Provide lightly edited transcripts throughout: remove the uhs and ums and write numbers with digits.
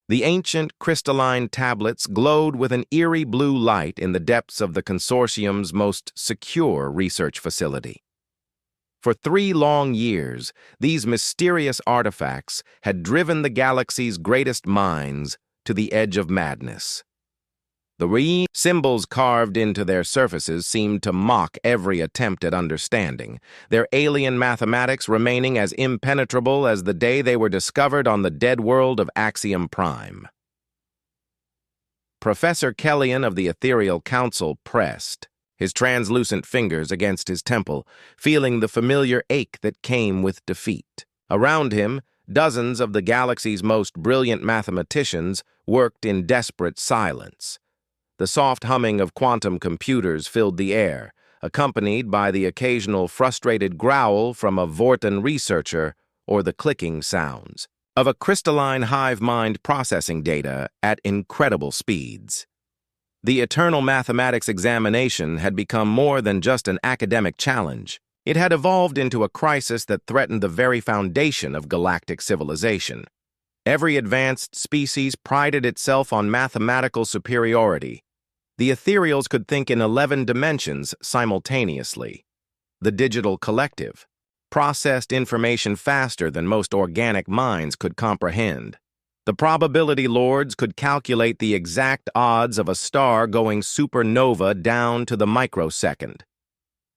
The ancient crystalline tablets glowed with an eerie blue light in the depths of the consortium's most secure research facility. For 3 long years, these mysterious artifacts had driven the galaxy's greatest minds to the edge of madness. The symbols carved into their surfaces seemed to mock every attempt at understanding, their alien mathematics remaining as impenetrable as the day they were discovered on the dead world of Axiom Prime. Professor Kellyan of the Ethereal Council pressed, his translucent fingers against his temple, feeling the familiar ache that came with defeat. Around him, dozens of the galaxy's most brilliant mathematicians worked in desperate silence. The soft humming of quantum computers filled the air, accompanied by the occasional frustrated growl from a Vortan researcher or the clicking sounds of a crystalline hive mind processing data at incredible speeds. The eternal mathematics examination had become more than just an academic challenge. It had evolved into a crisis that threatened the very foundation of galactic civilization. Every advanced species prided itself on mathematical superiority. The ethereals could think in 11 dimensions simultaneously. The digital collective processed information faster than most organic minds could comprehend. The probability lords could calculate the exact odds of a star going supernova down to the microsecond.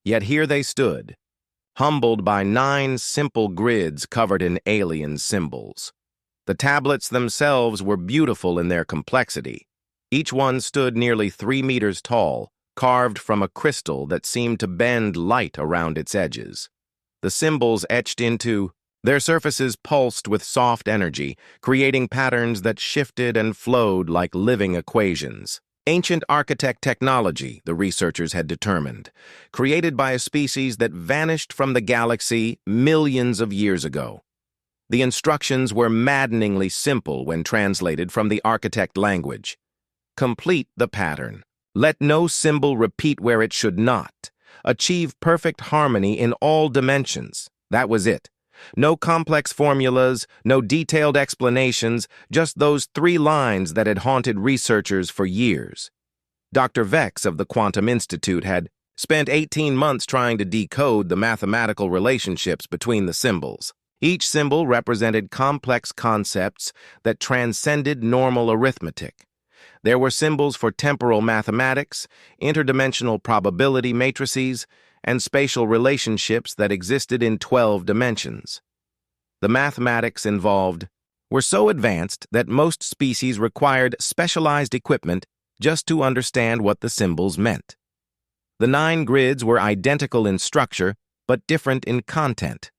Yet here they stood, humbled by 9 simple grids covered in alien symbols. The tablets themselves were beautiful in their complexity. Each one stood nearly 3 meters tall, carved from a crystal that seemed to bend light around its edges. The symbols etched into their surfaces pulsed with soft energy, creating patterns that shifted and flowed like living equations. Ancient architect technology, the researchers had determined, created by a species that vanished from the galaxy millions of years ago. The instructions were maddeningly simple when translated from the architect language. Complete the pattern. Let no symbol repeat where it should not. Achieve perfect harmony in all dimensions. That was it. No complex formulas, no detailed explanations, just those 3 lines that had haunted researchers for years. Dr. Vex of the Quantum Institute had spent 18 months trying to decode the mathematical relationships between the symbols. Each symbol represented complex concepts that transcended normal arithmetic. There were symbols for temporal mathematics, interdimensional probability matrices, and spatial relationships that existed in 12 dimensions. The mathematics involved were so advanced that most species required specialized equipment just to understand what the symbols meant. The 9 grids were identical in structure, but different in content.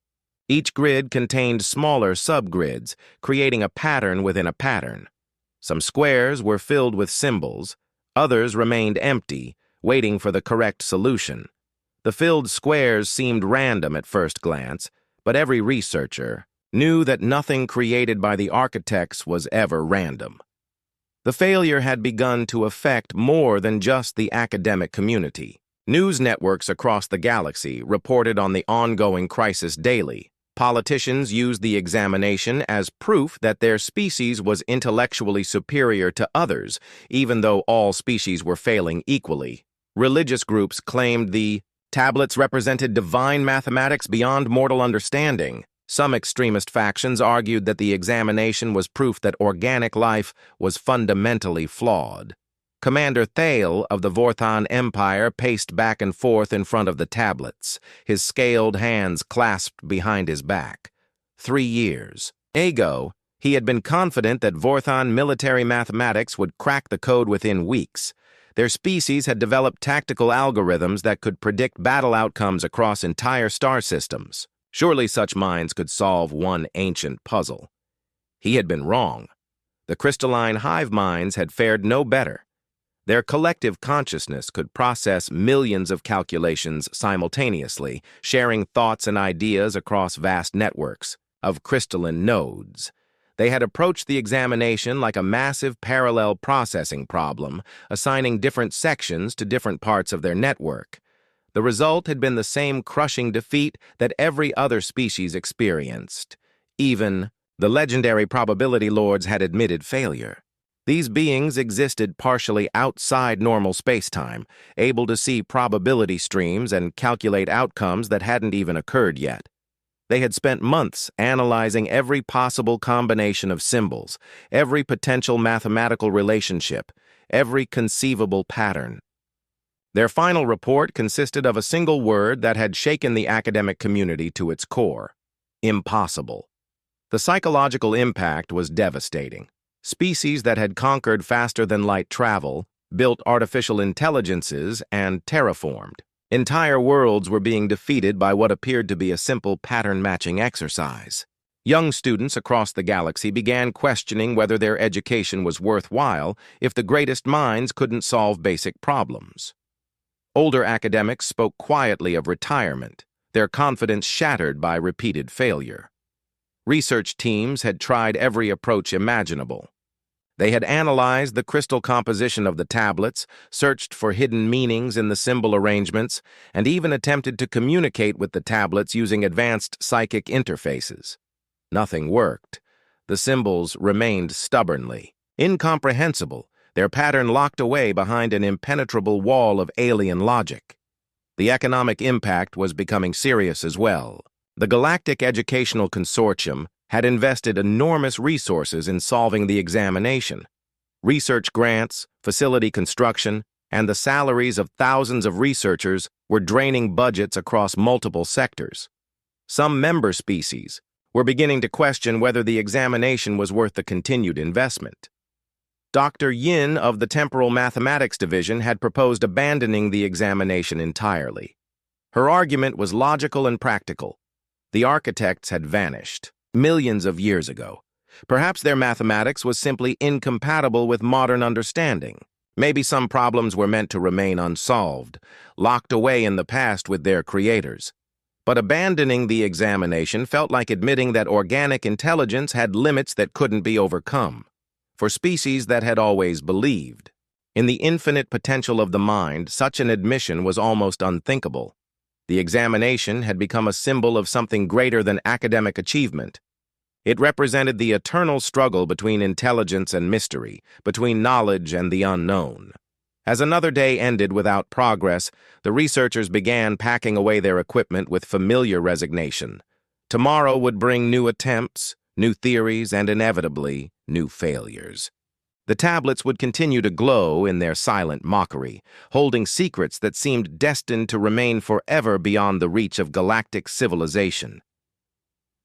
Each grid contained smaller subgrids, creating a pattern within a pattern. Some squares were filled with symbols, others remained empty, waiting for the correct solution. The filled squares seemed random at first glance, but every researcher knew that nothing created by the architects was ever random. The failure had begun to affect more than just the academic community. News networks across the galaxy reported on the ongoing crisis daily. Politicians used the examination as proof that their species was intellectually superior to others, even though all species were failing equally. Religious groups claimed the tablets represented divine mathematics beyond mortal understanding. Some extremist factions argued that the examination was proof that organic life was fundamentally flawed. Commander Thale of the Vorthan Empire paced back and forth in front of the tablets, his scaled hands clasped behind his back. 3 years ago, he had been confident that Vorthan military mathematics would crack the code within weeks. Their species had developed tactical algorithms that could predict battle outcomes across entire star systems. Surely such minds could solve one ancient puzzle. He had been wrong. The crystalline hive minds had fared no better. Their collective consciousness could process millions of calculations simultaneously, sharing thoughts and ideas across vast networks of crystalline nodes. They had approached the examination like a massive parallel processing problem, assigning different sections to different parts of their network. The result had been the same crushing defeat that every other species experienced. Even The legendary probability lords had admitted failure. These beings existed partially outside normal spacetime, able to see probability streams and calculate outcomes that hadn't even occurred yet. They had spent months analyzing every possible combination of symbols, every potential mathematical relationship, every conceivable pattern. Their final report consisted of a single word that had shaken the academic community to its core: impossible. The psychological impact was devastating. Species that had conquered faster-than-light travel, built artificial intelligences, and terraformed. Entire worlds were being defeated by what appeared to be a simple pattern-matching exercise. Young students across the galaxy began questioning whether their education was worthwhile if the greatest minds couldn't solve basic problems. Older academics spoke quietly of retirement, their confidence shattered by repeated failure. Research teams had tried every approach imaginable. They had analyzed the crystal composition of the tablets, searched for hidden meanings in the symbol arrangements, and even attempted to communicate with the tablets using advanced psychic interfaces. Nothing worked. The symbols remained stubbornly incomprehensible, their pattern locked away behind an impenetrable wall of alien logic. The economic impact was becoming serious as well. The Galactic Educational Consortium had invested enormous resources in solving the examination. Research grants, facility construction, and the salaries of thousands of researchers were draining budgets across multiple sectors. Some member species were beginning to question whether the examination was worth the continued investment. Dr. Yin of the Temporal Mathematics Division had proposed abandoning the examination entirely. Her argument was logical and practical. The architects had vanished millions of years ago. Perhaps their mathematics was simply incompatible with modern understanding. Maybe some problems were meant to remain unsolved, locked away in the past with their creators. But abandoning the examination felt like admitting that organic intelligence had limits that couldn't be overcome. For species that had always believed in the infinite potential of the mind, such an admission was almost unthinkable. The examination had become a symbol of something greater than academic achievement. It represented the eternal struggle between intelligence and mystery, between knowledge and the unknown. As another day ended without progress, the researchers began packing away their equipment with familiar resignation. Tomorrow would bring new attempts, new theories, and inevitably, new failures. The tablets would continue to glow in their silent mockery, holding secrets that seemed destined to remain forever beyond the reach of galactic civilization.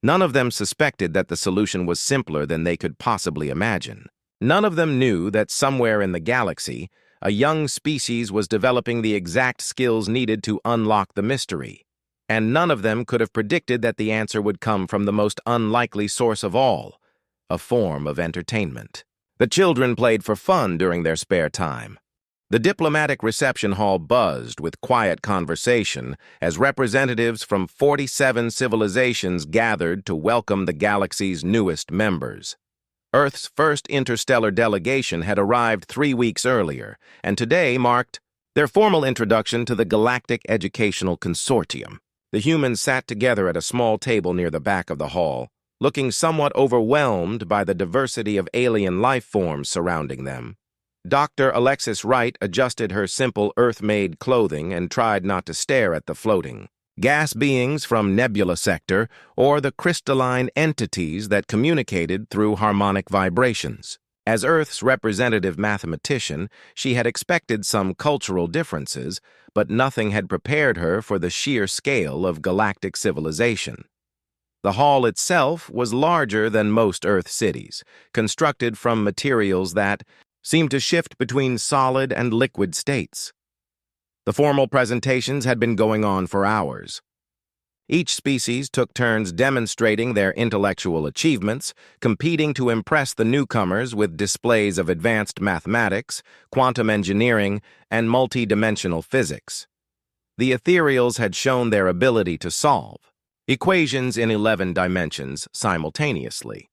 None of them suspected that the solution was simpler than they could possibly imagine. None of them knew that somewhere in the galaxy, a young species was developing the exact skills needed to unlock the mystery. And none of them could have predicted that the answer would come from the most unlikely source of all, a form of entertainment. The children played for fun during their spare time. The diplomatic reception hall buzzed with quiet conversation as representatives from 47 civilizations gathered to welcome the galaxy's newest members. Earth's first interstellar delegation had arrived 3 weeks earlier, and today marked their formal introduction to the Galactic Educational Consortium. The humans sat together at a small table near the back of the hall, looking somewhat overwhelmed by the diversity of alien life forms surrounding them. Dr. Alexis Wright adjusted her simple Earth-made clothing and tried not to stare at the floating gas beings from Nebula Sector or the crystalline entities that communicated through harmonic vibrations. As Earth's representative mathematician, she had expected some cultural differences, but nothing had prepared her for the sheer scale of galactic civilization. The hall itself was larger than most Earth cities, constructed from materials that seemed to shift between solid and liquid states. The formal presentations had been going on for hours. Each species took turns demonstrating their intellectual achievements, competing to impress the newcomers with displays of advanced mathematics, quantum engineering, and multi-dimensional physics. The ethereals had shown their ability to solve equations in 11 dimensions simultaneously.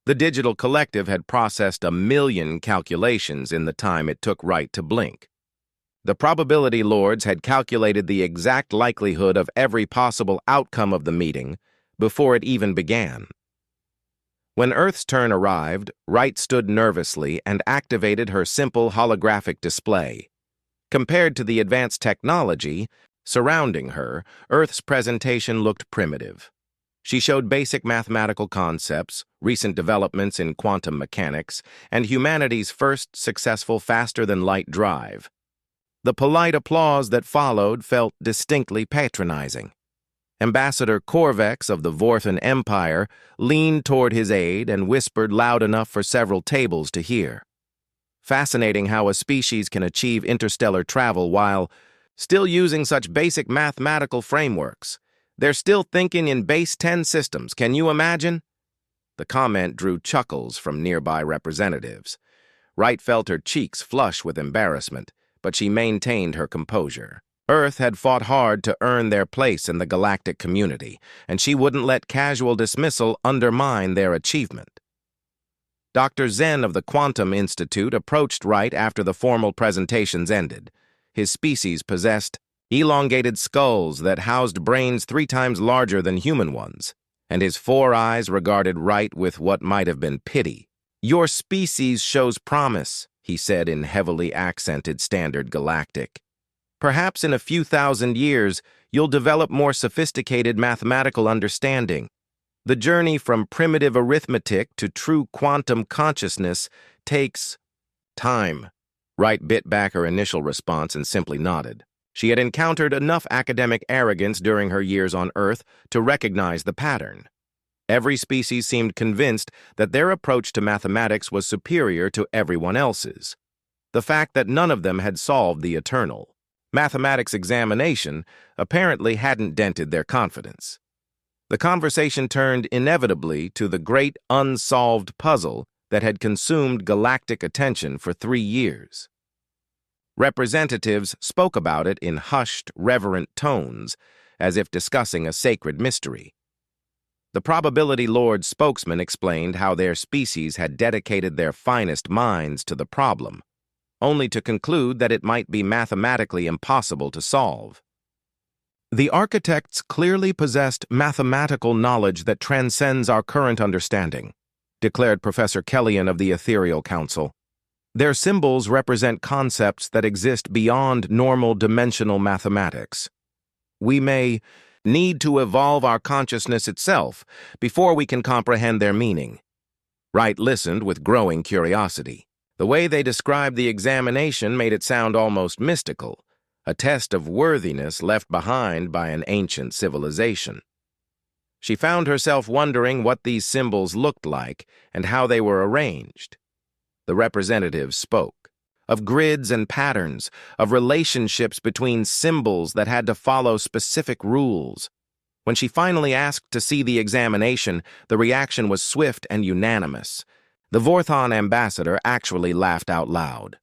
The digital collective had processed 1 million calculations in the time it took Wright to blink. The probability lords had calculated the exact likelihood of every possible outcome of the meeting before it even began. When Earth's turn arrived, Wright stood nervously and activated her simple holographic display. Compared to the advanced technology surrounding her, Earth's presentation looked primitive. She showed basic mathematical concepts, recent developments in quantum mechanics, and humanity's first successful faster-than-light drive. The polite applause that followed felt distinctly patronizing. Ambassador Corvex of the Vorthan Empire leaned toward his aide and whispered loud enough for several tables to hear. Fascinating how a species can achieve interstellar travel while still using such basic mathematical frameworks. They're still thinking in base 10 systems, can you imagine? The comment drew chuckles from nearby representatives. Wright felt her cheeks flush with embarrassment, but she maintained her composure. Earth had fought hard to earn their place in the galactic community, and she wouldn't let casual dismissal undermine their achievement. Dr. Zen of the Quantum Institute approached Wright after the formal presentations ended. His species possessed elongated skulls that housed brains 3 times larger than human ones, and his 4 eyes regarded Wright with what might have been pity. "Your species shows promise," he said in heavily accented Standard Galactic. "Perhaps in a few thousand years, you'll develop more sophisticated mathematical understanding. The journey from primitive arithmetic to true quantum consciousness takes time." Wright bit back her initial response and simply nodded. She had encountered enough academic arrogance during her years on Earth to recognize the pattern. Every species seemed convinced that their approach to mathematics was superior to everyone else's. The fact that none of them had solved the eternal mathematics examination apparently hadn't dented their confidence. The conversation turned inevitably to the great unsolved puzzle that had consumed galactic attention for 3 years. Representatives spoke about it in hushed, reverent tones, as if discussing a sacred mystery. The Probability Lord's spokesman explained how their species had dedicated their finest minds to the problem, only to conclude that it might be mathematically impossible to solve. "The architects clearly possessed mathematical knowledge that transcends our current understanding," declared Professor Kellyan of the Ethereal Council. "Their symbols represent concepts that exist beyond normal dimensional mathematics. We may need to evolve our consciousness itself before we can comprehend their meaning." Wright listened with growing curiosity. The way they described the examination made it sound almost mystical, a test of worthiness left behind by an ancient civilization. She found herself wondering what these symbols looked like and how they were arranged. The representatives spoke of grids and patterns, of relationships between symbols that had to follow specific rules. When she finally asked to see the examination, the reaction was swift and unanimous. The Vorthan ambassador actually laughed out loud.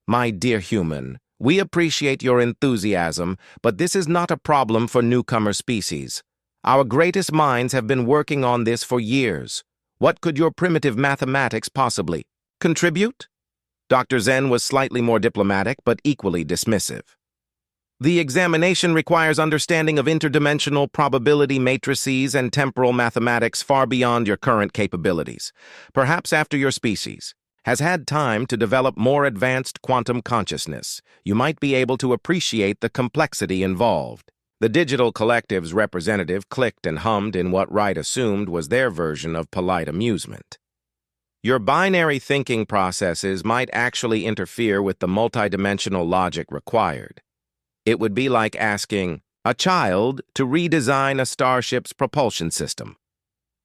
"My dear human, we appreciate your enthusiasm, but this is not a problem for newcomer species. Our greatest minds have been working on this for years. What could your primitive mathematics possibly contribute?" Dr. Zen was slightly more diplomatic, but equally dismissive. "The examination requires understanding of interdimensional probability matrices and temporal mathematics far beyond your current capabilities. Perhaps after your species has had time to develop more advanced quantum consciousness, you might be able to appreciate the complexity involved." The Digital Collective's representative clicked and hummed in what Wright assumed was their version of polite amusement. "Your binary thinking processes might actually interfere with the multidimensional logic required. It would be like asking a child to redesign a starship's propulsion system."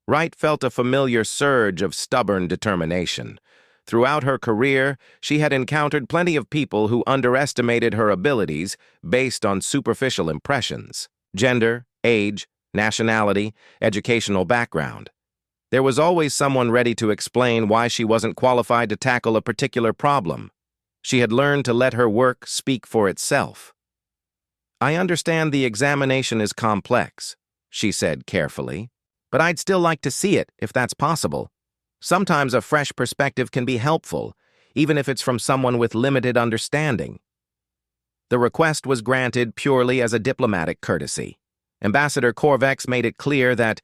Wright felt a familiar surge of stubborn determination. Throughout her career, she had encountered plenty of people who underestimated her abilities based on superficial impressions: gender, age, nationality, educational background. There was always someone ready to explain why she wasn't qualified to tackle a particular problem. She had learned to let her work speak for itself. "I understand the examination is complex," she said carefully, "but I'd still like to see it, if that's possible. Sometimes a fresh perspective can be helpful, even if it's from someone with limited understanding." The request was granted purely as a diplomatic courtesy. Ambassador Corvex made it clear that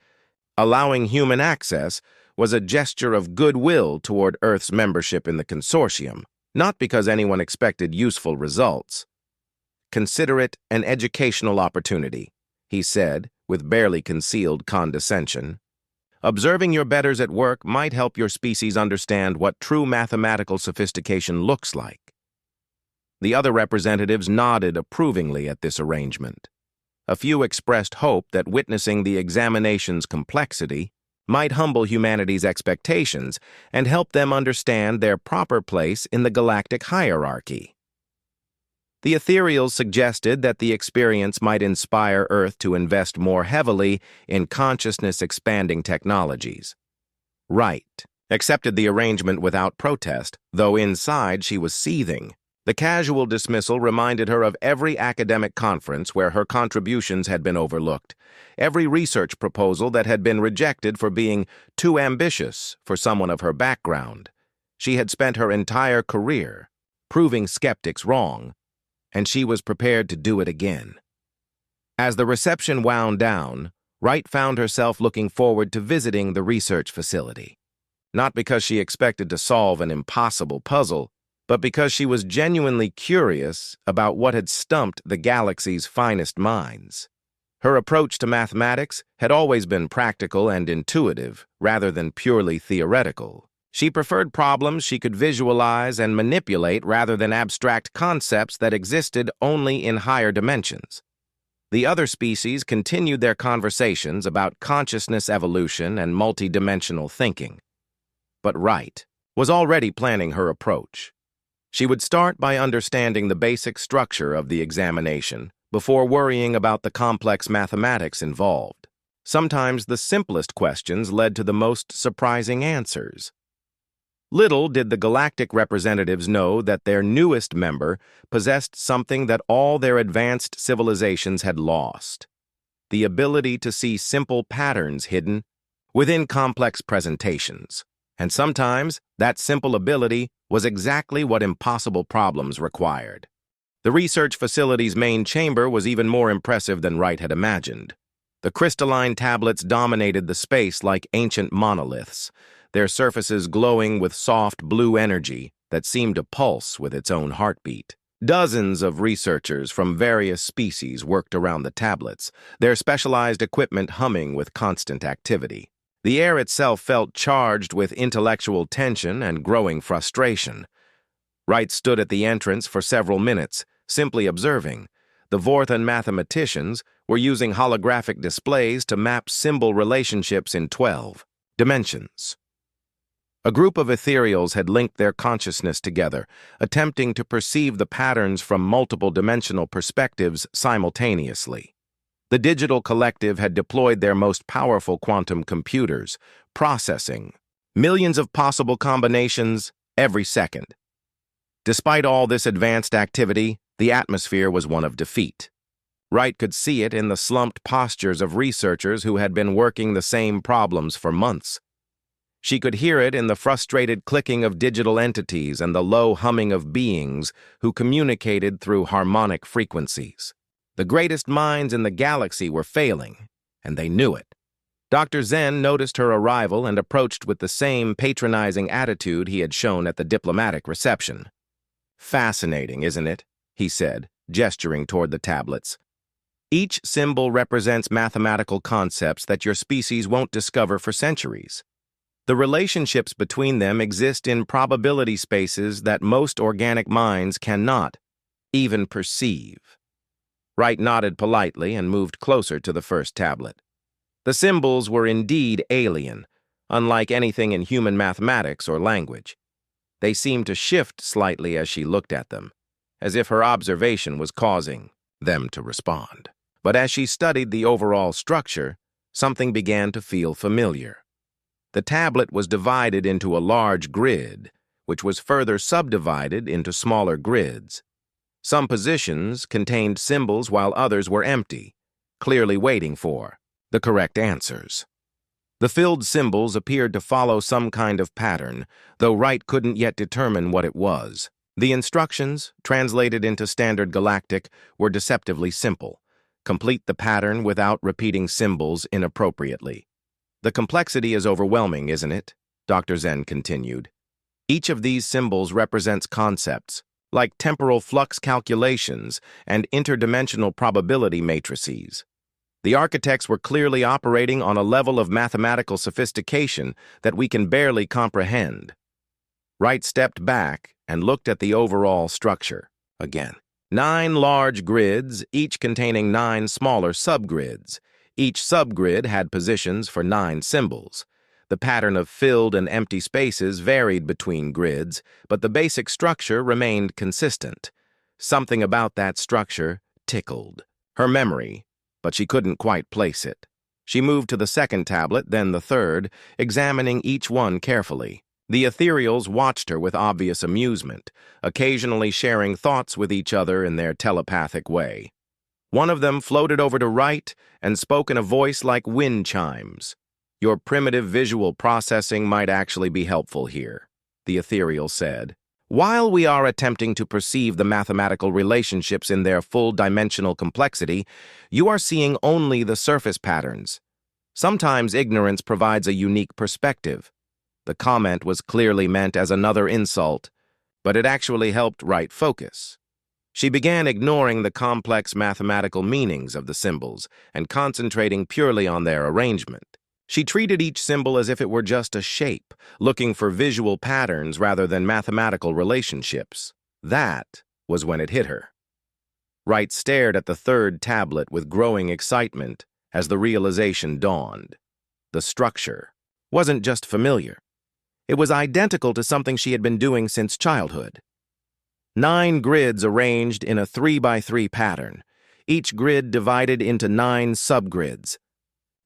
allowing human access was a gesture of goodwill toward Earth's membership in the consortium, not because anyone expected useful results. "Consider it an educational opportunity," he said, with barely concealed condescension. "Observing your betters at work might help your species understand what true mathematical sophistication looks like." The other representatives nodded approvingly at this arrangement. A few expressed hope that witnessing the examination's complexity might humble humanity's expectations and help them understand their proper place in the galactic hierarchy. The ethereals suggested that the experience might inspire Earth to invest more heavily in consciousness-expanding technologies. Wright accepted the arrangement without protest, though inside she was seething. The casual dismissal reminded her of every academic conference where her contributions had been overlooked, every research proposal that had been rejected for being too ambitious for someone of her background. She had spent her entire career proving skeptics wrong, and she was prepared to do it again. As the reception wound down, Wright found herself looking forward to visiting the research facility. Not because she expected to solve an impossible puzzle, but because she was genuinely curious about what had stumped the galaxy's finest minds. Her approach to mathematics had always been practical and intuitive, rather than purely theoretical. She preferred problems she could visualize and manipulate rather than abstract concepts that existed only in higher dimensions. The other species continued their conversations about consciousness evolution and multidimensional thinking. But Wright was already planning her approach. She would start by understanding the basic structure of the examination before worrying about the complex mathematics involved. Sometimes the simplest questions led to the most surprising answers. Little did the galactic representatives know that their newest member possessed something that all their advanced civilizations had lost: the ability to see simple patterns hidden within complex presentations. And sometimes that simple ability was exactly what impossible problems required. The research facility's main chamber was even more impressive than Wright had imagined. The crystalline tablets dominated the space like ancient monoliths, their surfaces glowing with soft blue energy that seemed to pulse with its own heartbeat. Dozens of researchers from various species worked around the tablets, their specialized equipment humming with constant activity. The air itself felt charged with intellectual tension and growing frustration. Wright stood at the entrance for several minutes, simply observing. The Vorthan mathematicians were using holographic displays to map symbol relationships in 12 dimensions. A group of ethereals had linked their consciousness together, attempting to perceive the patterns from multiple dimensional perspectives simultaneously. The digital collective had deployed their most powerful quantum computers, processing millions of possible combinations every second. Despite all this advanced activity, the atmosphere was one of defeat. Wright could see it in the slumped postures of researchers who had been working the same problems for months. She could hear it in the frustrated clicking of digital entities and the low humming of beings who communicated through harmonic frequencies. The greatest minds in the galaxy were failing, and they knew it. Dr. Zen noticed her arrival and approached with the same patronizing attitude he had shown at the diplomatic reception. "Fascinating, isn't it?" he said, gesturing toward the tablets. "Each symbol represents mathematical concepts that your species won't discover for centuries. The relationships between them exist in probability spaces that most organic minds cannot even perceive." Wright nodded politely and moved closer to the first tablet. The symbols were indeed alien, unlike anything in human mathematics or language. They seemed to shift slightly as she looked at them, as if her observation was causing them to respond. But as she studied the overall structure, something began to feel familiar. The tablet was divided into a large grid, which was further subdivided into smaller grids. Some positions contained symbols while others were empty, clearly waiting for the correct answers. The filled symbols appeared to follow some kind of pattern, though Wright couldn't yet determine what it was. The instructions, translated into Standard Galactic, were deceptively simple. Complete the pattern without repeating symbols inappropriately. The complexity is overwhelming, isn't it? Dr. Zen continued. Each of these symbols represents concepts, like temporal flux calculations and interdimensional probability matrices. The architects were clearly operating on a level of mathematical sophistication that we can barely comprehend. Wright stepped back and looked at the overall structure again. 9 large grids, each containing 9 smaller subgrids. Each subgrid had positions for 9 symbols. The pattern of filled and empty spaces varied between grids, but the basic structure remained consistent. Something about that structure tickled her memory, but she couldn't quite place it. She moved to the second tablet, then the third, examining each one carefully. The ethereals watched her with obvious amusement, occasionally sharing thoughts with each other in their telepathic way. One of them floated over to Wright and spoke in a voice like wind chimes. "Your primitive visual processing might actually be helpful here," the ethereal said. "While we are attempting to perceive the mathematical relationships in their full dimensional complexity, you are seeing only the surface patterns. Sometimes ignorance provides a unique perspective." The comment was clearly meant as another insult, but it actually helped Wright focus. She began ignoring the complex mathematical meanings of the symbols and concentrating purely on their arrangement. She treated each symbol as if it were just a shape, looking for visual patterns rather than mathematical relationships. That was when it hit her. Wright stared at the third tablet with growing excitement as the realization dawned. The structure wasn't just familiar. It was identical to something she had been doing since childhood. 9 grids arranged in a 3x3 pattern, each grid divided into 9 subgrids.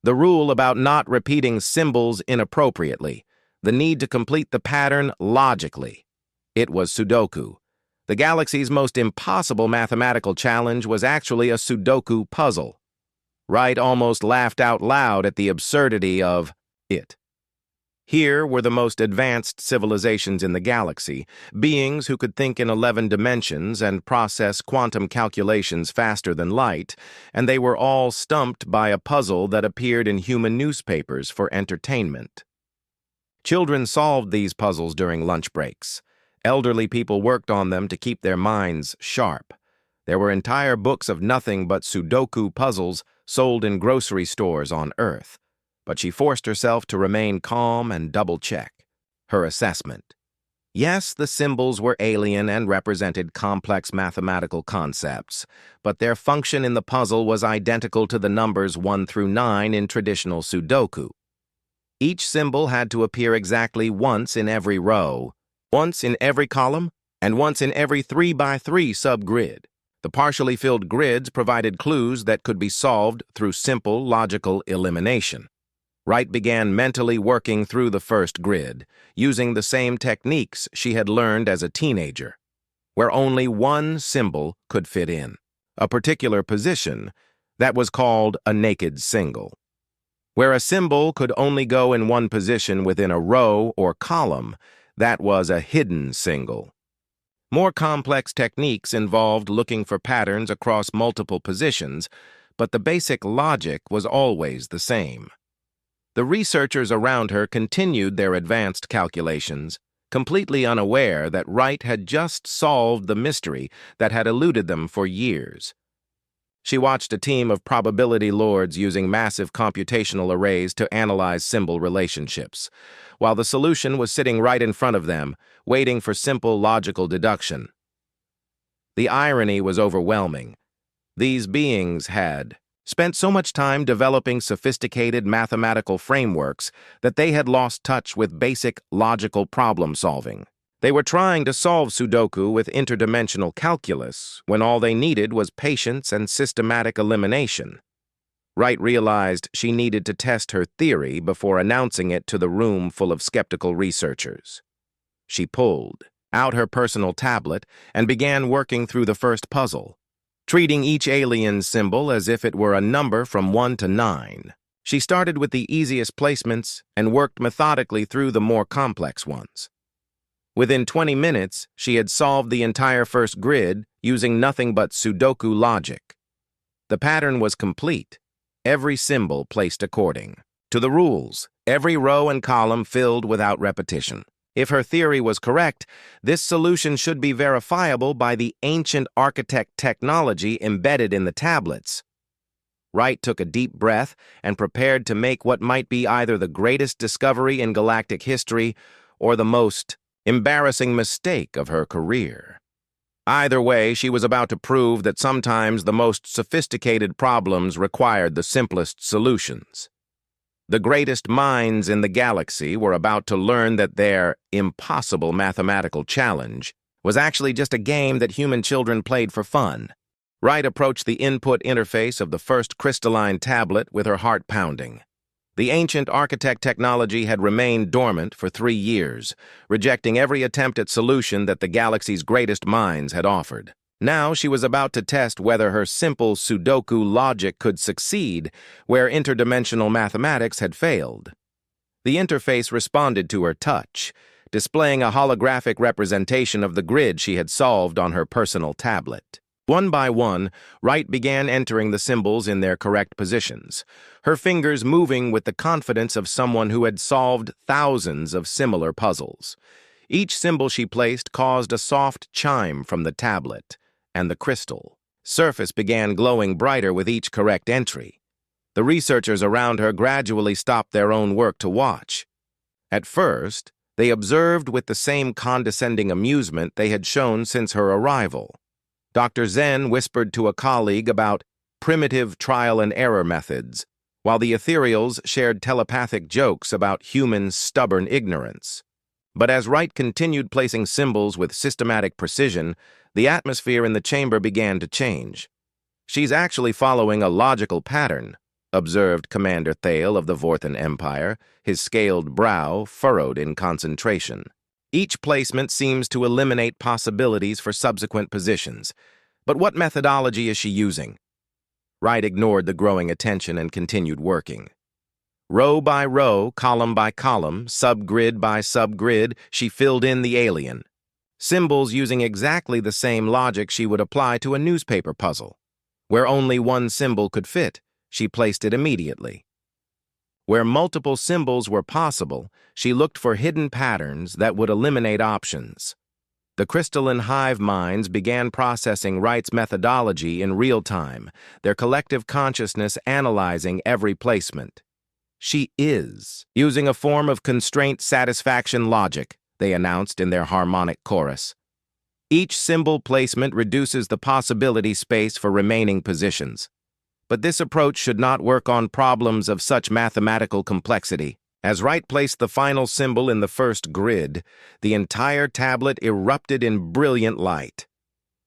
The rule about not repeating symbols inappropriately, the need to complete the pattern logically. It was Sudoku. The galaxy's most impossible mathematical challenge was actually a Sudoku puzzle. Wright almost laughed out loud at the absurdity of it. Here were the most advanced civilizations in the galaxy, beings who could think in 11 dimensions and process quantum calculations faster than light, and they were all stumped by a puzzle that appeared in human newspapers for entertainment. Children solved these puzzles during lunch breaks. Elderly people worked on them to keep their minds sharp. There were entire books of nothing but Sudoku puzzles sold in grocery stores on Earth. But she forced herself to remain calm and double-check her assessment. Yes, the symbols were alien and represented complex mathematical concepts, but their function in the puzzle was identical to the numbers 1 through 9 in traditional Sudoku. Each symbol had to appear exactly once in every row, once in every column, and once in every 3x3 subgrid. The partially filled grids provided clues that could be solved through simple logical elimination. Wright began mentally working through the first grid, using the same techniques she had learned as a teenager, where only one symbol could fit in, a particular position that was called a naked single. Where a symbol could only go in one position within a row or column, that was a hidden single. More complex techniques involved looking for patterns across multiple positions, but the basic logic was always the same. The researchers around her continued their advanced calculations, completely unaware that Wright had just solved the mystery that had eluded them for years. She watched a team of probability lords using massive computational arrays to analyze symbol relationships, while the solution was sitting right in front of them, waiting for simple logical deduction. The irony was overwhelming. These beings had spent so much time developing sophisticated mathematical frameworks that they had lost touch with basic logical problem-solving. They were trying to solve Sudoku with interdimensional calculus when all they needed was patience and systematic elimination. Wright realized she needed to test her theory before announcing it to the room full of skeptical researchers. She pulled out her personal tablet and began working through the first puzzle, treating each alien symbol as if it were a number from 1 to 9. She started with the easiest placements and worked methodically through the more complex ones. Within 20 minutes, she had solved the entire first grid using nothing but Sudoku logic. The pattern was complete, every symbol placed according to the rules, every row and column filled without repetition. If her theory was correct, this solution should be verifiable by the ancient architect technology embedded in the tablets. Wright took a deep breath and prepared to make what might be either the greatest discovery in galactic history or the most embarrassing mistake of her career. Either way, she was about to prove that sometimes the most sophisticated problems required the simplest solutions. The greatest minds in the galaxy were about to learn that their impossible mathematical challenge was actually just a game that human children played for fun. Wright approached the input interface of the first crystalline tablet with her heart pounding. The ancient architect technology had remained dormant for 3 years, rejecting every attempt at solution that the galaxy's greatest minds had offered. Now she was about to test whether her simple Sudoku logic could succeed where interdimensional mathematics had failed. The interface responded to her touch, displaying a holographic representation of the grid she had solved on her personal tablet. One by one, Wright began entering the symbols in their correct positions, her fingers moving with the confidence of someone who had solved thousands of similar puzzles. Each symbol she placed caused a soft chime from the tablet, and the crystal surface began glowing brighter with each correct entry. The researchers around her gradually stopped their own work to watch. At first, they observed with the same condescending amusement they had shown since her arrival. Dr. Zen whispered to a colleague about primitive trial-and-error methods, while the ethereals shared telepathic jokes about human stubborn ignorance. But as Wright continued placing symbols with systematic precision, the atmosphere in the chamber began to change. "She's actually following a logical pattern," observed Commander Thale of the Vorthan Empire, his scaled brow furrowed in concentration. "Each placement seems to eliminate possibilities for subsequent positions. But what methodology is she using?" Wright ignored the growing attention and continued working. Row by row, column by column, subgrid by subgrid, she filled in the alien. Symbols using exactly the same logic she would apply to a newspaper puzzle. Where only one symbol could fit, she placed it immediately. Where multiple symbols were possible, she looked for hidden patterns that would eliminate options. The crystalline hive minds began processing Wright's methodology in real time, their collective consciousness analyzing every placement. "She is using a form of constraint satisfaction logic," they announced in their harmonic chorus. "Each symbol placement reduces the possibility space for remaining positions. But this approach should not work on problems of such mathematical complexity." As Wright placed the final symbol in the first grid, the entire tablet erupted in brilliant light.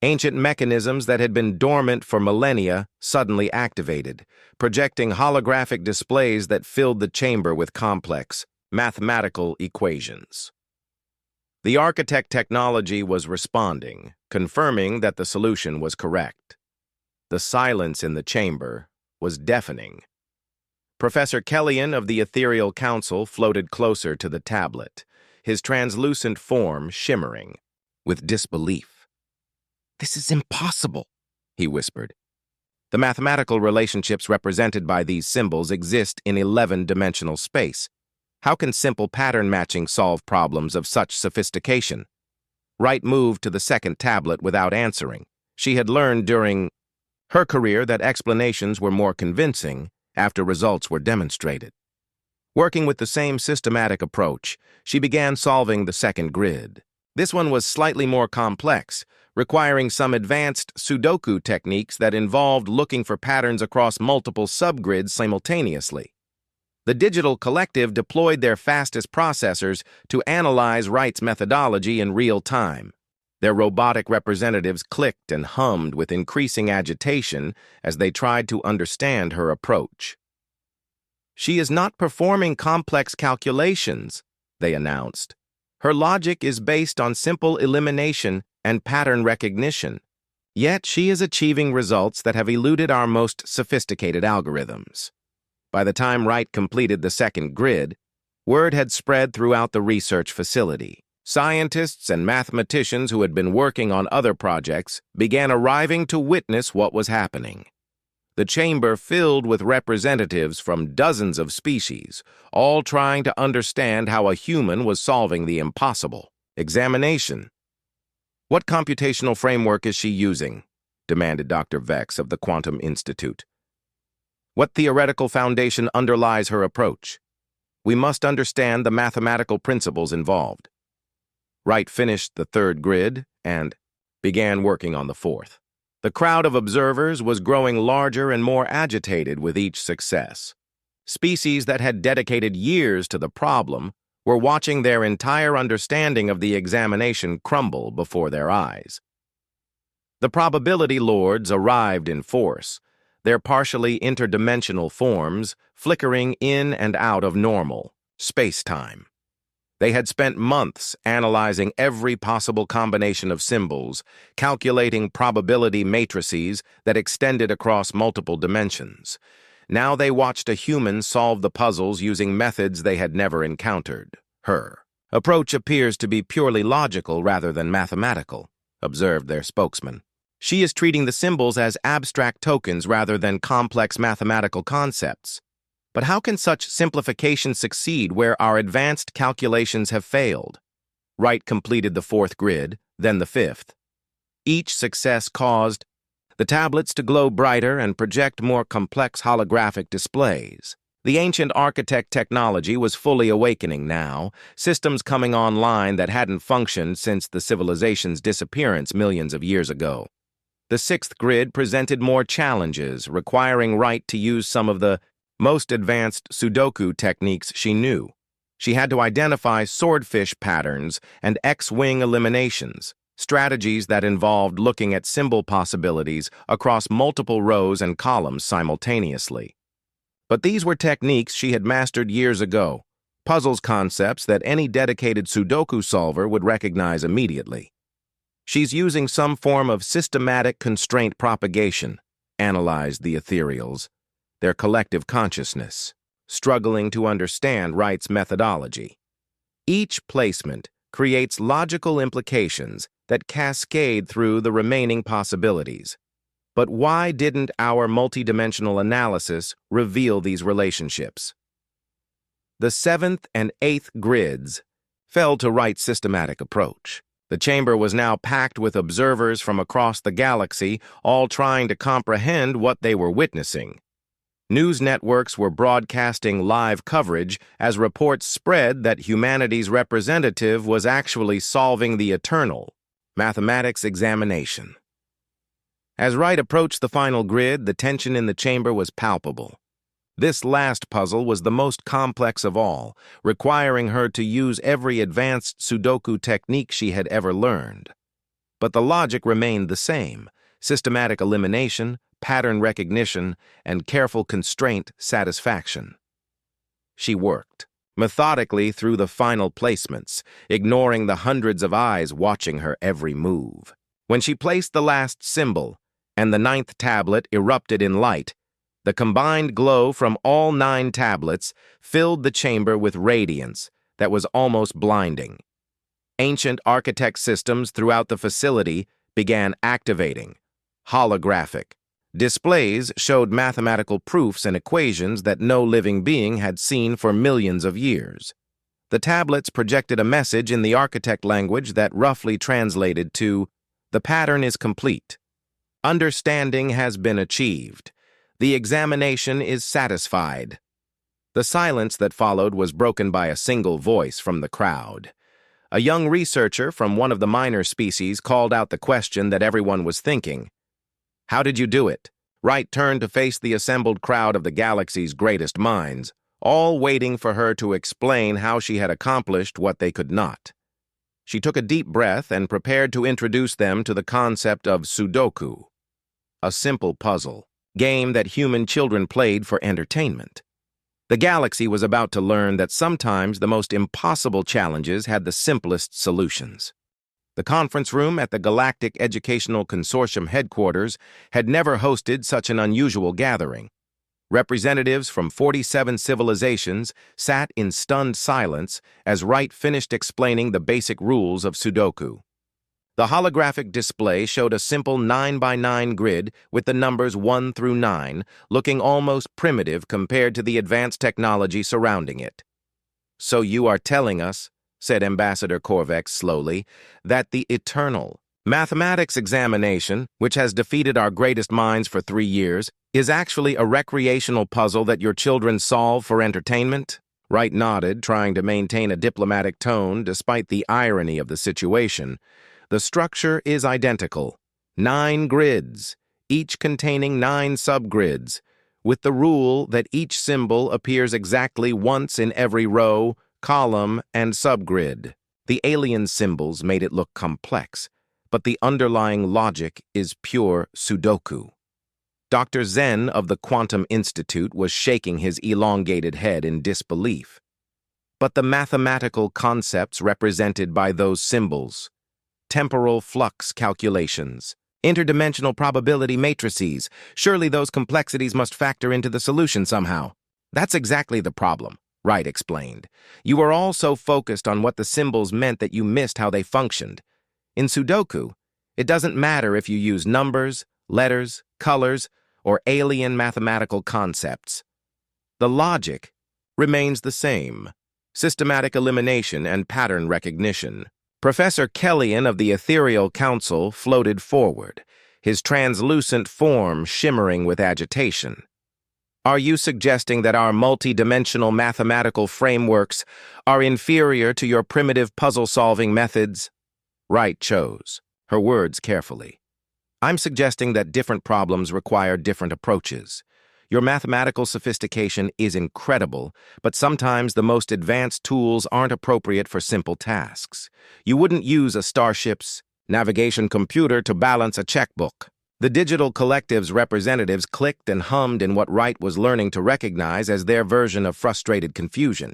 Ancient mechanisms that had been dormant for millennia suddenly activated, projecting holographic displays that filled the chamber with complex mathematical equations. The architect technology was responding, confirming that the solution was correct. The silence in the chamber was deafening. Professor Kellyan of the Ethereal Council floated closer to the tablet, his translucent form shimmering with disbelief. "This is impossible," he whispered. "The mathematical relationships represented by these symbols exist in 11-dimensional space. How can simple pattern matching solve problems of such sophistication?" Wright moved to the second tablet without answering. She had learned during her career that explanations were more convincing after results were demonstrated. Working with the same systematic approach, she began solving the second grid. This one was slightly more complex, requiring some advanced Sudoku techniques that involved looking for patterns across multiple subgrids simultaneously. The digital collective deployed their fastest processors to analyze Wright's methodology in real time. Their robotic representatives clicked and hummed with increasing agitation as they tried to understand her approach. "She is not performing complex calculations," they announced. "Her logic is based on simple elimination and pattern recognition. Yet she is achieving results that have eluded our most sophisticated algorithms." By the time Wright completed the second grid, word had spread throughout the research facility. Scientists and mathematicians who had been working on other projects began arriving to witness what was happening. the chamber filled with representatives from dozens of species, all trying to understand how a human was solving the impossible. Examination. "What computational framework is she using?" demanded Dr. Vex of the Quantum Institute. "What theoretical foundation underlies her approach? We must understand the mathematical principles involved." Wright finished the third grid and began working on the fourth. The crowd of observers was growing larger and more agitated with each success. Species that had dedicated years to the problem were watching their entire understanding of the examination crumble before their eyes. The probability lords arrived in force, their partially interdimensional forms flickering in and out of normal space-time. They had spent months analyzing every possible combination of symbols, calculating probability matrices that extended across multiple dimensions. Now they watched a human solve the puzzles using methods they had never encountered. Her approach appears to be purely logical rather than mathematical, observed their spokesman. She is treating the symbols as abstract tokens rather than complex mathematical concepts. But how can such simplification succeed where our advanced calculations have failed? Wright completed the fourth grid, then the fifth. Each success caused the tablets to glow brighter and project more complex holographic displays. The ancient architect technology was fully awakening now, systems coming online that hadn't functioned since the civilization's disappearance millions of years ago. The sixth grid presented more challenges, requiring Wright to use some of the most advanced Sudoku techniques she knew. She had to identify swordfish patterns and X-wing eliminations, strategies that involved looking at symbol possibilities across multiple rows and columns simultaneously. But these were techniques she had mastered years ago, puzzles concepts that any dedicated Sudoku solver would recognize immediately. She's using some form of systematic constraint propagation, analyzed the ethereals, their collective consciousness, struggling to understand Wright's methodology. Each placement creates logical implications that cascade through the remaining possibilities. But why didn't our multidimensional analysis reveal these relationships? The seventh and eighth grids fell to Wright's systematic approach. The chamber was now packed with observers from across the galaxy, all trying to comprehend what they were witnessing. News networks were broadcasting live coverage as reports spread that humanity's representative was actually solving the eternal mathematics examination. As Wright approached the final grid, the tension in the chamber was palpable. This last puzzle was the most complex of all, requiring her to use every advanced Sudoku technique she had ever learned. But the logic remained the same: systematic elimination, pattern recognition, and careful constraint satisfaction. She worked methodically through the final placements, ignoring the hundreds of eyes watching her every move. When she placed the last symbol, and the ninth tablet erupted in light, the combined glow from all 9 tablets filled the chamber with radiance that was almost blinding. Ancient architect systems throughout the facility began activating. Holographic displays showed mathematical proofs and equations that no living being had seen for millions of years. The tablets projected a message in the architect language that roughly translated to, "The pattern is complete. Understanding has been achieved. The examination is satisfied." The silence that followed was broken by a single voice from the crowd. A young researcher from one of the minor species called out the question that everyone was thinking. "How did you do it?" Wright turned to face the assembled crowd of the galaxy's greatest minds, all waiting for her to explain how she had accomplished what they could not. She took a deep breath and prepared to introduce them to the concept of Sudoku, a simple puzzle game that human children played for entertainment. The galaxy was about to learn that sometimes the most impossible challenges had the simplest solutions. The conference room at the Galactic Educational Consortium headquarters had never hosted such an unusual gathering. Representatives from 47 civilizations sat in stunned silence as Wright finished explaining the basic rules of Sudoku. The holographic display showed a simple 9x9 grid with the numbers 1 through 9, looking almost primitive compared to the advanced technology surrounding it. "So you are telling us," said Ambassador Corvex slowly, "that the eternal mathematics examination, which has defeated our greatest minds for 3 years, is actually a recreational puzzle that your children solve for entertainment?" Wright nodded, trying to maintain a diplomatic tone despite the irony of the situation. "The structure is identical. 9 grids, each containing 9 subgrids, with the rule that each symbol appears exactly once in every row, column, and subgrid. The alien symbols made it look complex, but the underlying logic is pure Sudoku." Dr. Zen of the Quantum Institute was shaking his elongated head in disbelief. "But the mathematical concepts represented by those symbols, temporal flux calculations, interdimensional probability matrices, surely those complexities must factor into the solution somehow." "That's exactly the problem," Wright explained. "You were all so focused on what the symbols meant that you missed how they functioned. In Sudoku, it doesn't matter if you use numbers, letters, colors, or alien mathematical concepts. The logic remains the same: systematic elimination and pattern recognition." Professor Kellyan of the Ethereal Council floated forward, his translucent form shimmering with agitation. "Are you suggesting that our multi-dimensional mathematical frameworks are inferior to your primitive puzzle-solving methods?" Wright chose her words carefully. "I'm suggesting that different problems require different approaches. Your mathematical sophistication is incredible, but sometimes the most advanced tools aren't appropriate for simple tasks. You wouldn't use a starship's navigation computer to balance a checkbook." The digital collective's representatives clicked and hummed in what Wright was learning to recognize as their version of frustrated confusion.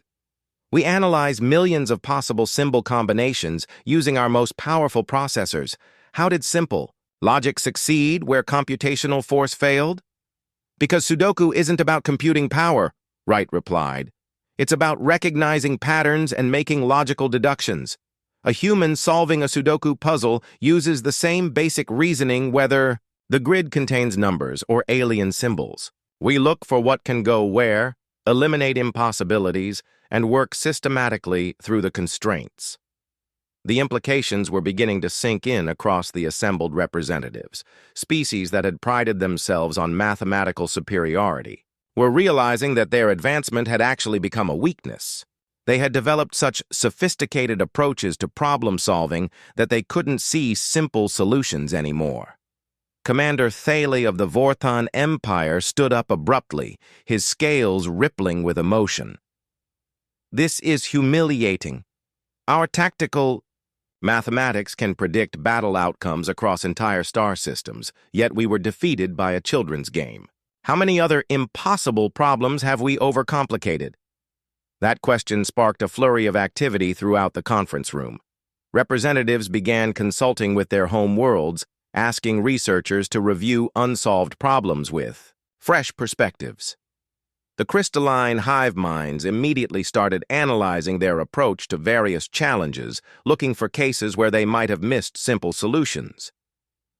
"We analyzed millions of possible symbol combinations using our most powerful processors. How did simple logic succeed where computational force failed?" "Because Sudoku isn't about computing power," Wright replied. "It's about recognizing patterns and making logical deductions. A human solving a Sudoku puzzle uses the same basic reasoning whether the grid contains numbers or alien symbols. We look for what can go where, eliminate impossibilities, and work systematically through the constraints." The implications were beginning to sink in across the assembled representatives. Species that had prided themselves on mathematical superiority were realizing that their advancement had actually become a weakness. They had developed such sophisticated approaches to problem-solving that they couldn't see simple solutions anymore. Commander Thaley of the Vorthon Empire stood up abruptly, his scales rippling with emotion. "This is humiliating. Our tactical mathematics can predict battle outcomes across entire star systems, yet we were defeated by a children's game. How many other impossible problems have we overcomplicated?" That question sparked a flurry of activity throughout the conference room. Representatives began consulting with their home worlds, asking researchers to review unsolved problems with fresh perspectives. The crystalline hive minds immediately started analyzing their approach to various challenges, looking for cases where they might have missed simple solutions.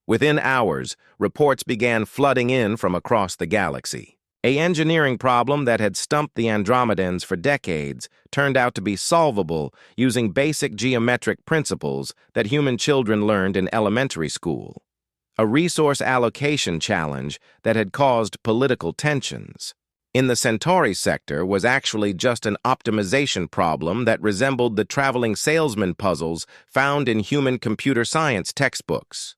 Within hours, reports began flooding in from across the galaxy. An engineering problem that had stumped the Andromedans for decades turned out to be solvable using basic geometric principles that human children learned in elementary school. A resource allocation challenge that had caused political tensions in the Centauri sector was actually just an optimization problem that resembled the traveling salesman puzzles found in human computer science textbooks.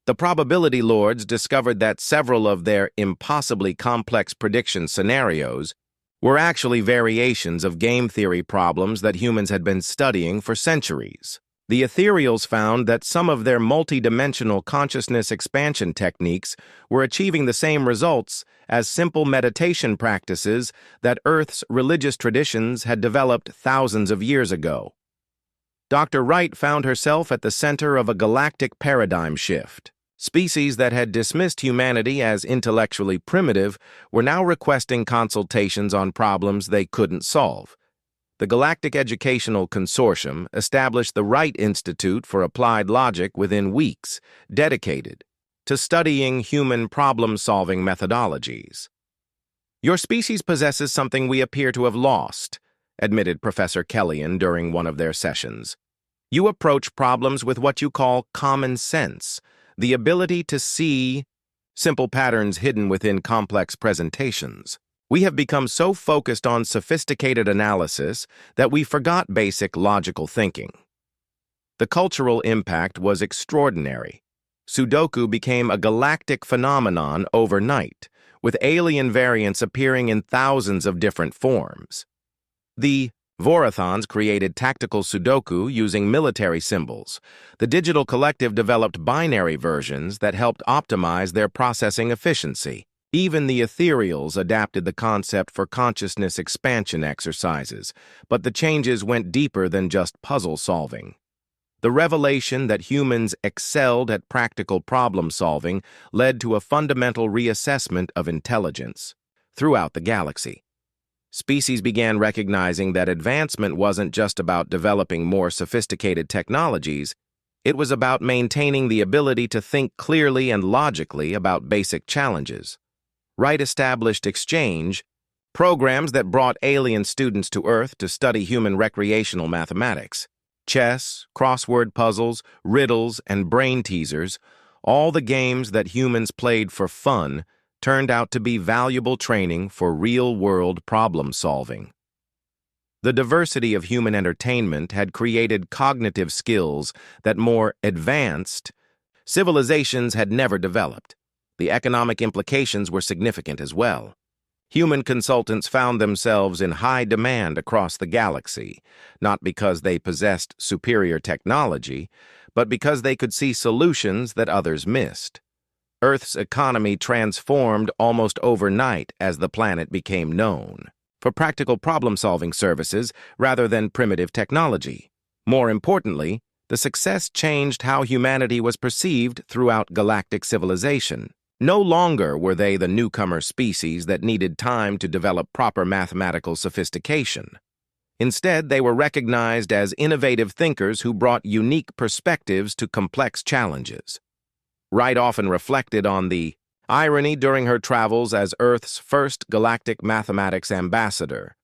The probability lords discovered that several of their impossibly complex prediction scenarios were actually variations of game theory problems that humans had been studying for centuries. The ethereals found that some of their multidimensional consciousness expansion techniques were achieving the same results as simple meditation practices that Earth's religious traditions had developed thousands of years ago. Dr. Wright found herself at the center of a galactic paradigm shift. Species that had dismissed humanity as intellectually primitive were now requesting consultations on problems they couldn't solve. The Galactic Educational Consortium established the Wright Institute for Applied Logic within weeks, dedicated to studying human problem-solving methodologies. "Your species possesses something we appear to have lost," admitted Professor Kellyan during one of their sessions. "You approach problems with what you call common sense, the ability to see simple patterns hidden within complex presentations. We have become so focused on sophisticated analysis that we forgot basic logical thinking." The cultural impact was extraordinary. Sudoku became a galactic phenomenon overnight, with alien variants appearing in thousands of different forms. The Vorathons created tactical Sudoku using military symbols. The Digital Collective developed binary versions that helped optimize their processing efficiency. Even the Ethereals adapted the concept for consciousness expansion exercises, but the changes went deeper than just puzzle solving. The revelation that humans excelled at practical problem solving led to a fundamental reassessment of intelligence throughout the galaxy. Species began recognizing that advancement wasn't just about developing more sophisticated technologies, it was about maintaining the ability to think clearly and logically about basic challenges. Wright established exchange programs that brought alien students to Earth to study human recreational mathematics. Chess, crossword puzzles, riddles, and brain teasers, all the games that humans played for fun, turned out to be valuable training for real-world problem-solving. The diversity of human entertainment had created cognitive skills that more advanced civilizations had never developed. The economic implications were significant as well. Human consultants found themselves in high demand across the galaxy, not because they possessed superior technology, but because they could see solutions that others missed. Earth's economy transformed almost overnight as the planet became known for practical problem-solving services rather than primitive technology. More importantly, the success changed how humanity was perceived throughout galactic civilization. No longer were they the newcomer species that needed time to develop proper mathematical sophistication. Instead, they were recognized as innovative thinkers who brought unique perspectives to complex challenges. Wright often reflected on the irony during her travels as Earth's first galactic mathematics ambassador.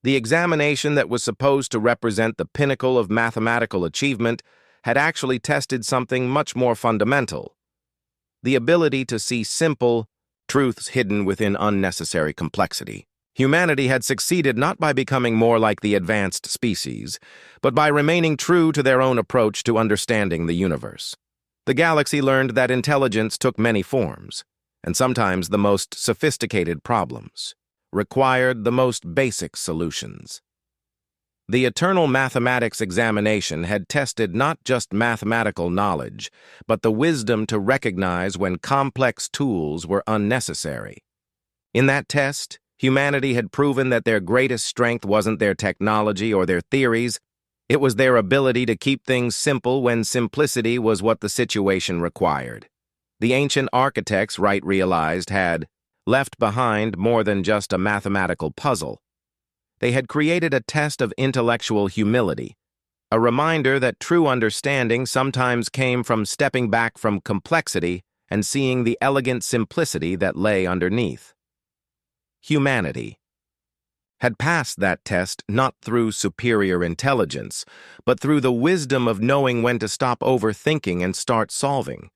The examination that was supposed to represent the pinnacle of mathematical achievement had actually tested something much more fundamental: the ability to see simple truths hidden within unnecessary complexity. Humanity had succeeded not by becoming more like the advanced species, but by remaining true to their own approach to understanding the universe. The galaxy learned that intelligence took many forms, and sometimes the most sophisticated problems required the most basic solutions. The eternal mathematics examination had tested not just mathematical knowledge, but the wisdom to recognize when complex tools were unnecessary. In that test, humanity had proven that their greatest strength wasn't their technology or their theories, it was their ability to keep things simple when simplicity was what the situation required. The ancient architects, Wright realized, had left behind more than just a mathematical puzzle. They had created a test of intellectual humility, a reminder that true understanding sometimes came from stepping back from complexity and seeing the elegant simplicity that lay underneath. Humanity had passed that test not through superior intelligence, but through the wisdom of knowing when to stop overthinking and start solving.